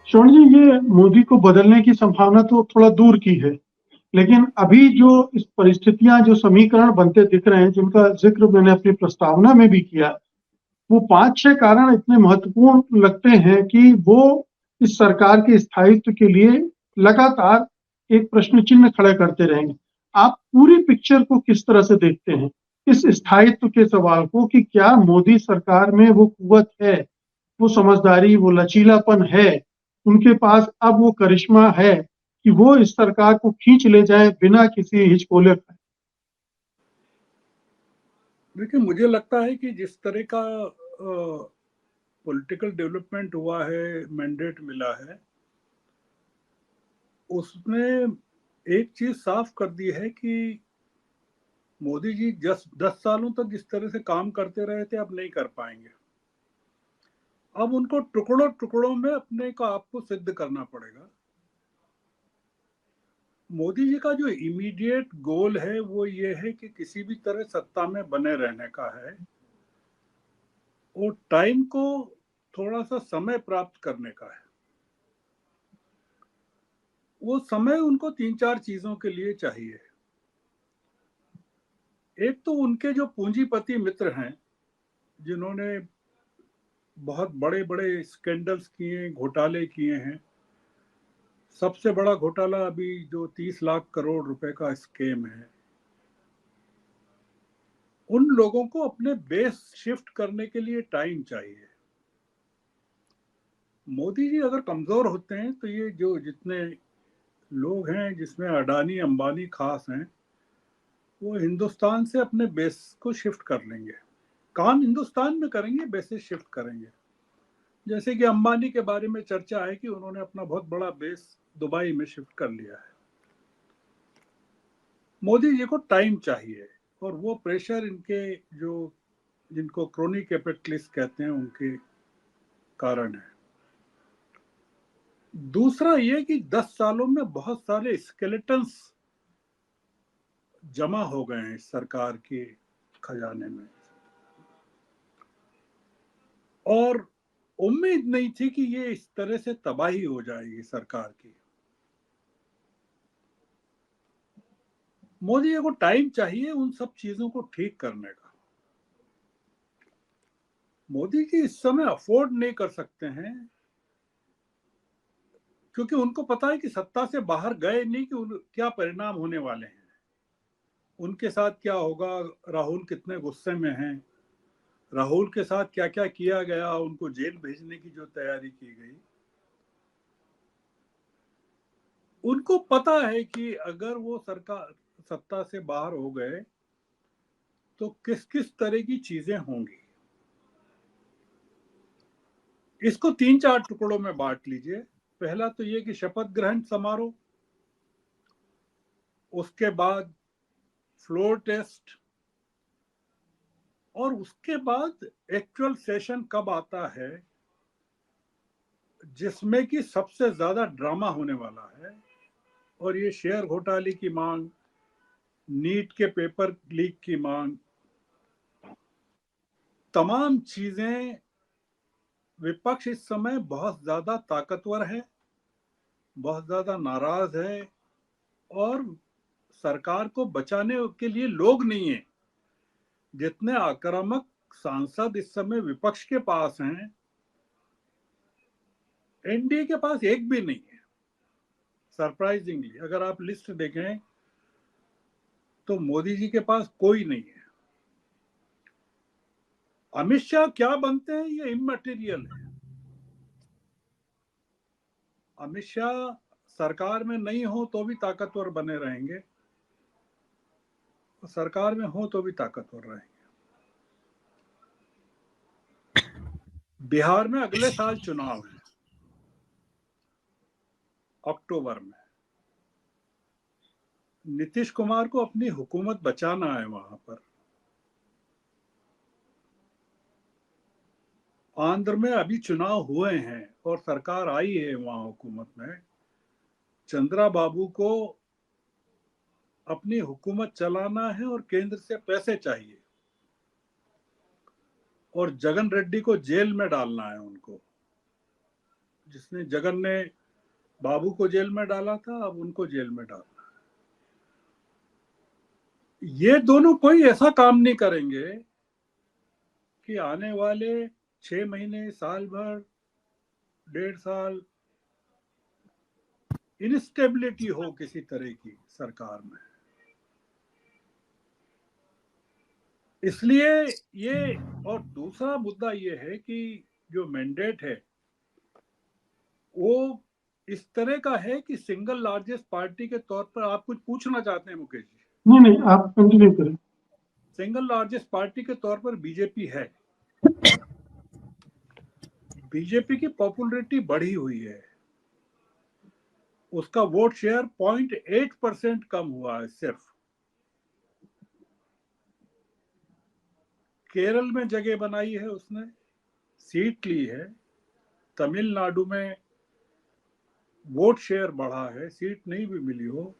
श्रवण जी, ये मोदी को बदलने की संभावना तो थोड़ा दूर की है, लेकिन अभी जो इस परिस्थितियां, जो समीकरण बनते दिख रहे हैं, जिनका जिक्र मैंने अपनी प्रस्तावना में भी किया, वो 5-6 कारण इतने महत्वपूर्ण लगते हैं कि वो इस सरकार के स्थायित्व के लिए लगातार एक प्रश्न चिन्ह खड़े करते रहेंगे। आप पूरी पिक्चर को किस तरह से देखते हैं, इस स्थायित्व के सवाल को, कि क्या मोदी सरकार में वो कुव्वत है, वो समझदारी, वो लचीलापन है, उनके पास अब वो करिश्मा है कि वो इस सरकार को खींच ले जाए बिना किसी हिचकोले के? देखिए, मुझे लगता है कि जिस तरह का पॉलिटिकल डेवलपमेंट हुआ है, मैंडेट मिला है, उसने एक चीज साफ कर दी है कि मोदी जी 10 सालों तक जिस तरह से काम करते रहे थे, अब नहीं कर पाएंगे। अब उनको टुकड़ों टुकड़ों में अपने को आपको सिद्ध करना पड़ेगा। मोदी जी का जो इमीडिएट गोल है वो ये है कि किसी भी तरह सत्ता में बने रहने का है, और टाइम को थोड़ा सा समय प्राप्त करने का है। वो समय उनको 3-4 चीजों के लिए चाहिए। एक तो उनके जो पूंजीपति मित्र हैं, जिन्होंने बहुत बड़े बड़े स्कैंडल्स किए, घोटाले किए हैं। सबसे बड़ा घोटाला अभी जो 30 लाख करोड़ रुपए का स्कैम है, उन लोगों को अपने बेस शिफ्ट करने के लिए टाइम चाहिए। मोदी जी अगर कमजोर होते हैं तो ये जो जितने लोग हैं, जिसमें अडानी अंबानी खास हैं, वो हिंदुस्तान से अपने बेस को शिफ्ट कर लेंगे। काम हिंदुस्तान में करेंगे, बेसिस शिफ्ट करेंगे। जैसे कि अंबानी के बारे में चर्चा है कि उन्होंने अपना बहुत बड़ा बेस दुबई में शिफ्ट कर लिया है। मोदी जी को टाइम चाहिए, और वो प्रेशर इनके जो जिनको क्रोनी कैपिटलिस्ट कहते हैं उनके कारण है। दूसरा ये कि 10 सालों में बहुत सारे स्केलेटन्स जमा हो गए हैं सरकार के खजाने में, और उम्मीद नहीं थी कि ये इस तरह से तबाही हो जाएगी सरकार की। मोदी जी को टाइम चाहिए उन सब चीजों को ठीक करने का। मोदी जी इस समय अफोर्ड नहीं कर सकते हैं, क्योंकि उनको पता है कि सत्ता से बाहर गए नहीं कि क्या परिणाम होने वाले हैं, उनके साथ क्या होगा, राहुल कितने गुस्से में हैं, राहुल के साथ क्या क्या किया गया, उनको जेल भेजने की जो तैयारी की गई। उनको पता है कि अगर वो सरकार सत्ता से बाहर हो गए तो किस किस तरह की चीजें होंगी। इसको 3-4 टुकड़ों में बांट लीजिए। पहला तो ये कि शपथ ग्रहण समारोह, उसके बाद फ्लोर टेस्ट, और उसके बाद एक्चुअल सेशन कब आता है, जिसमें कि सबसे ज्यादा ड्रामा होने वाला है। और ये शेयर घोटाले की मांग, नीट के पेपर लीक की मांग, तमाम चीजें, विपक्ष इस समय बहुत ज्यादा ताकतवर है, बहुत ज्यादा नाराज है, और सरकार को बचाने के लिए लोग नहीं है। जितने आक्रामक सांसद इस समय विपक्ष के पास हैं, एनडीए के पास एक भी नहीं है। सरप्राइजिंगली अगर आप लिस्ट देखें तो मोदी जी के पास कोई नहीं है। अमित शाह क्या बनते हैं ये इमैटेरियल है। अमित शाह सरकार में नहीं हो तो भी ताकतवर बने रहेंगे, और सरकार में हो तो भी ताकतवर रहेंगे। बिहार में अगले साल चुनाव है, अक्टूबर में। नीतीश कुमार को अपनी हुकूमत बचाना है वहां पर। आंध्र में अभी चुनाव हुए हैं और सरकार आई है वहां हुकूमत में। चंद्रा बाबू को अपनी हुकूमत चलाना है और केंद्र से पैसे चाहिए, और जगन रेड्डी को जेल में डालना है उनको। जिसने जगन ने बाबू को जेल में डाला था, अब उनको जेल में डालना है। ये दोनों कोई ऐसा काम नहीं करेंगे कि आने वाले 6 महीने, साल भर, 1.5 साल इनस्टेबिलिटी हो किसी तरह की सरकार में। इसलिए ये, और दूसरा मुद्दा ये है कि जो मैंडेट है वो इस तरह का है कि सिंगल लार्जेस्ट पार्टी के तौर पर, आप कुछ पूछना चाहते हैं मुकेश जी? नहीं, आप कंटिन्यू करें। सिंगल लार्जेस्ट पार्टी के तौर पर बीजेपी है। बीजेपी की पॉपुलैरिटी बढ़ी हुई है, उसका वोट शेयर 0.8% कम हुआ है सिर्फ। केरल में जगह बनाई है उसने, सीट ली है। तमिलनाडु में वोट शेयर बढ़ा है, सीट नहीं भी मिली हो।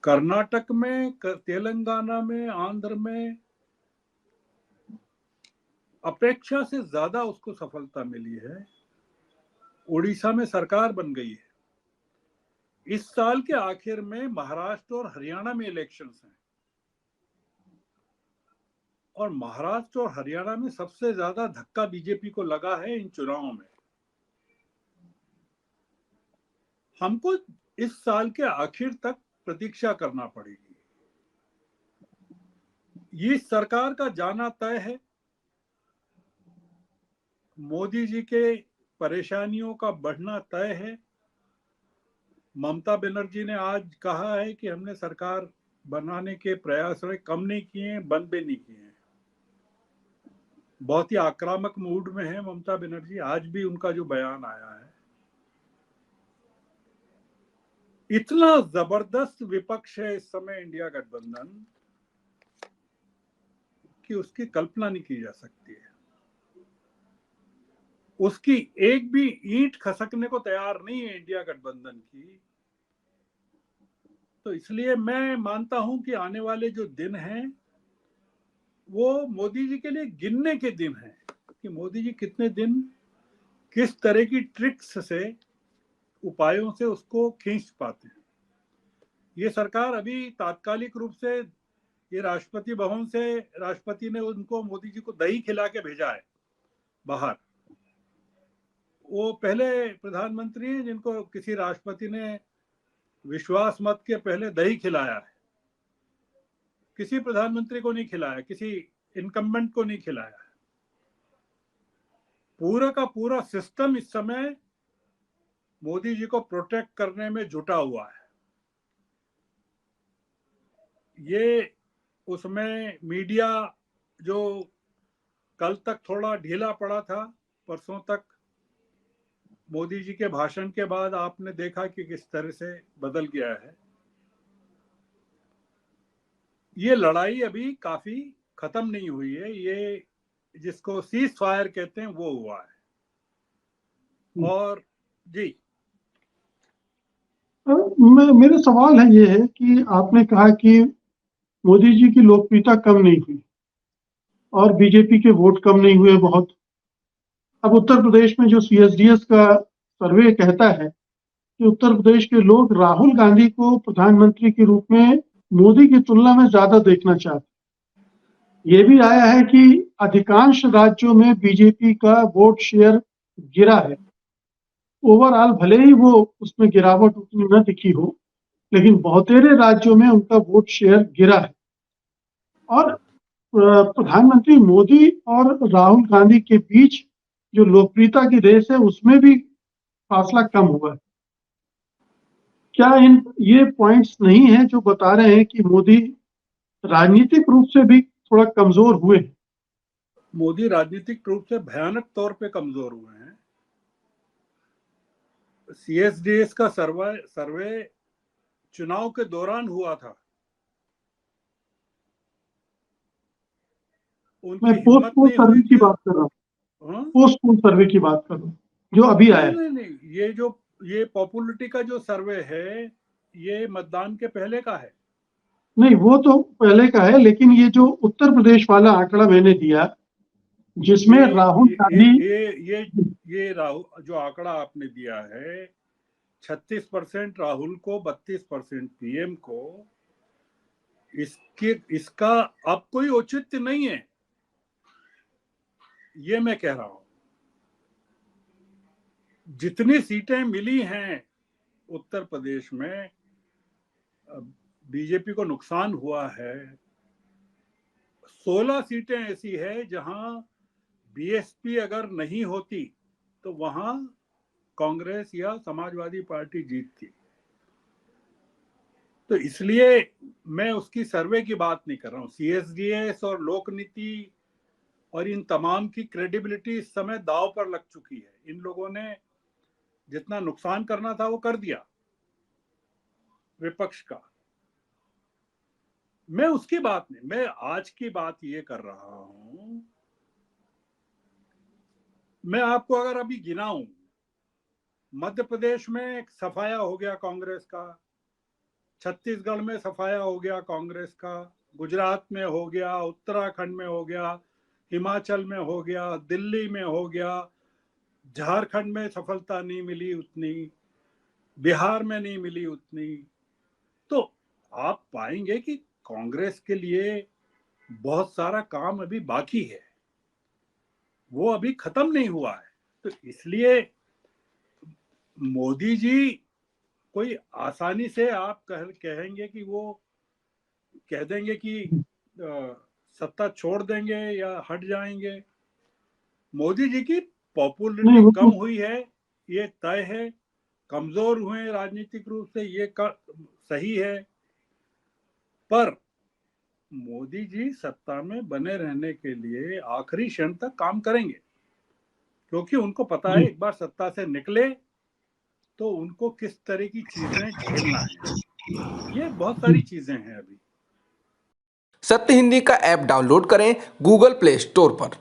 कर्नाटक में, तेलंगाना में, आंध्र में अपेक्षा से ज्यादा उसको सफलता मिली है। उड़ीसा में सरकार बन गई है। इस साल के आखिर में महाराष्ट्र और हरियाणा में इलेक्शंस हैं, और महाराष्ट्र और हरियाणा में सबसे ज्यादा धक्का बीजेपी को लगा है इन चुनावों में। हमको इस साल के आखिर तक प्रतीक्षा करना पड़ेगी। ये सरकार का जाना तय है। मोदी जी के परेशानियों का बढ़ना तय है। ममता बनर्जी ने आज कहा है कि हमने सरकार बनाने के प्रयास कम नहीं किए हैं, बंद भी नहीं किए हैं। बहुत ही आक्रामक मूड में है ममता बनर्जी। आज भी उनका जो बयान आया है, इतना जबरदस्त विपक्ष है इस समय इंडिया गठबंधन कि उसकी कल्पना नहीं की जा सकती है। उसकी एक भी ईंट खसकने को तैयार नहीं है इंडिया गठबंधन की। तो इसलिए मैं मानता हूं कि आने वाले जो दिन हैं वो मोदी जी के लिए गिनने के दिन हैं कि मोदी जी कितने दिन किस तरह की ट्रिक्स से, उपायों से उसको खींच पाते हैं। ये सरकार अभी तात्कालिक रूप से, ये राष्ट्रपति भवन से राष्ट्रपति ने उनको, मोदी जी को दही खिला के भेजा है बाहर। वो पहले प्रधानमंत्री हैं जिनको किसी राष्ट्रपति ने विश्वास मत के पहले दही खिलाया है। किसी प्रधानमंत्री को नहीं खिलाया, किसी इनकम्बेंट को नहीं खिलाया। पूरा का पूरा सिस्टम इस समय मोदी जी को प्रोटेक्ट करने में जुटा हुआ है। ये उसमें मीडिया जो कल तक थोड़ा ढीला पड़ा था, परसों तक मोदी जी के भाषण के बाद आपने देखा कि किस तरह से बदल गया है। ये लड़ाई अभी काफी खत्म नहीं हुई है। ये जिसको सीज फायर कहते हैं वो हुआ है। और जी, मेरा सवाल है ये है कि आपने कहा कि मोदी जी की लोकप्रियता कम नहीं हुई और बीजेपी के वोट कम नहीं हुए बहुत। अब उत्तर प्रदेश में जो CSDS का सर्वे कहता है कि उत्तर प्रदेश के लोग राहुल गांधी को प्रधानमंत्री के रूप में मोदी की तुलना में ज्यादा देखना चाहते हैं। ये भी आया है कि अधिकांश राज्यों में बीजेपी का वोट शेयर गिरा है। ओवरऑल भले ही वो उसमें गिरावट उतनी न दिखी हो, लेकिन बहुतेरे राज्यों में उनका वोट शेयर गिरा है। और प्रधानमंत्री मोदी और राहुल गांधी के बीच जो लोकप्रियता की रेस है उसमें भी फासला कम हुआ है। क्या ये पॉइंट्स नहीं है जो बता रहे हैं कि मोदी राजनीतिक रूप से भी थोड़ा कमजोर हुए हैं? मोदी राजनीतिक रूप से भयानक तौर पे कमजोर हुए हैं। CSDS का सर्वे चुनाव के दौरान हुआ था। मैं पोस्ट पोल सर्वे की बात कर रहा हूँ। पोस्ट पोल सर्वे की बात कर रहा हूँ जो अभी आया है। नहीं, ये पॉपुलरिटी का जो सर्वे है ये मतदान के पहले का है। नहीं, वो तो पहले का है, लेकिन ये जो उत्तर प्रदेश वाला आंकड़ा मैंने दिया जिसमें राहुल गांधी ये राहुल जो आंकड़ा आपने दिया है 36% राहुल को 32% पीएम को, इसका अब कोई औचित्य नहीं है, ये मैं कह रहा हूं। जितनी सीटें मिली हैं उत्तर प्रदेश में, बीजेपी को नुकसान हुआ है, 16 सीटें ऐसी है जहां बीएसपी अगर नहीं होती तो वहां कांग्रेस या समाजवादी पार्टी जीतती। तो इसलिए मैं उसकी सर्वे की बात नहीं कर रहा हूं। सीएसडीएस और लोकनीति और इन तमाम की क्रेडिबिलिटी इस समय दांव पर लग चुकी है। इन लोगों ने जितना नुकसान करना था वो कर दिया विपक्ष का। मैं उसकी बात नहीं, मैं आज की बात ये कर रहा हूं। मैं आपको अगर अभी गिनाऊं, मध्य प्रदेश में सफाया हो गया कांग्रेस का, छत्तीसगढ़ में सफाया हो गया कांग्रेस का, गुजरात में हो गया, उत्तराखंड में हो गया, हिमाचल में हो गया, दिल्ली में हो गया, झारखंड में सफलता नहीं मिली उतनी, बिहार में नहीं मिली उतनी। तो आप पाएंगे कि कांग्रेस के लिए बहुत सारा काम अभी बाकी है, वो अभी खत्म नहीं हुआ है। तो इसलिए मोदी जी कोई आसानी से आप कहेंगे कि वो कह देंगे कि सत्ता छोड़ देंगे या हट जाएंगे। मोदी जी की पॉपुलरिटी कम हुई है, ये तय है। कमजोर हुए राजनीतिक रूप से, ये सही है। पर मोदी जी सत्ता में बने रहने के लिए आखिरी क्षण तक काम करेंगे, क्योंकि उनको पता है एक बार सत्ता से निकले तो उनको किस तरह की चीजें झेलना है। ये बहुत सारी चीजें हैं अभी। सत्य हिंदी का ऐप डाउनलोड करें गूगल प्ले स्टोर पर।